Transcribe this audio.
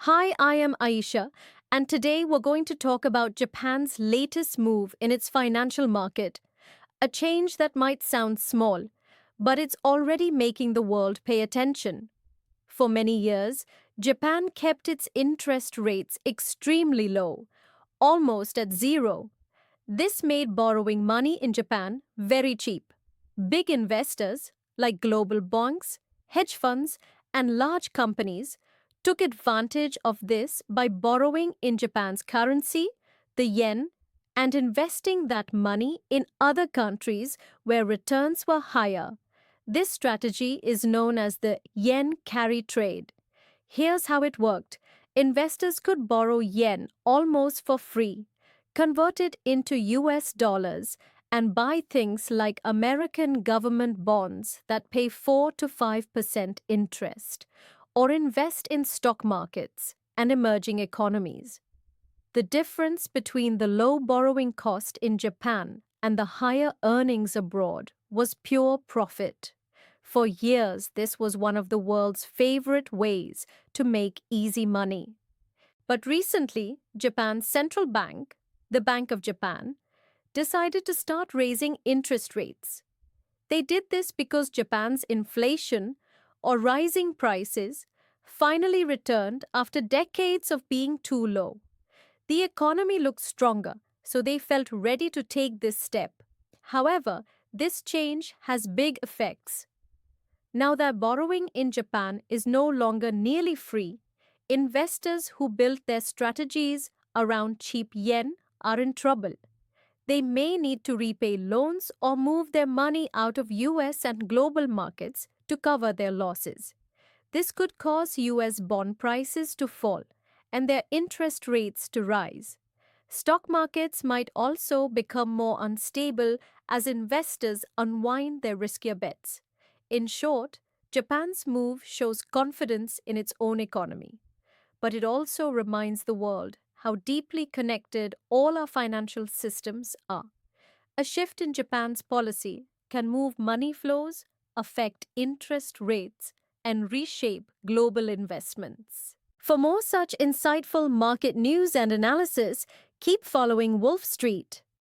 Hi, I am Aisha, and today we're going to talk about Japan's latest move in its financial market. A change that might sound small, but it's already making the world pay attention. For many years, Japan kept its interest rates extremely low, almost at zero. This made borrowing money in Japan very cheap. Big investors, like global banks, hedge funds, and large companies, took advantage of this by borrowing in Japan's currency, the yen, and investing that money in other countries where returns were higher. This strategy is known as the yen carry trade. Here's how it worked. Investors could borrow yen almost for free, convert it into US dollars, and buy things like American government bonds that pay 4 to 5% interest, or invest in stock markets and emerging economies. The difference between the low borrowing cost in Japan and the higher earnings abroad was pure profit. For years, this was one of the world's favorite ways to make easy money. But recently, Japan's central bank, the Bank of Japan, decided to start raising interest rates. They did this because Japan's inflation, or rising prices, finally returned after decades of being too low. The economy looked stronger, so they felt ready to take this step. However, this change has big effects. Now that borrowing in Japan is no longer nearly free, investors who built their strategies around cheap yen are in trouble. They may need to repay loans or move their money out of US and global markets to cover their losses. This could cause US bond prices to fall and their interest rates to rise. Stock markets might also become more unstable as investors unwind their riskier bets. In short, Japan's move shows confidence in its own economy, but it also reminds the world how deeply connected all our financial systems are. A shift in Japan's policy can move money flows, affect interest rates, and reshape global investments. For more such insightful market news and analysis, keep following Wolf Street.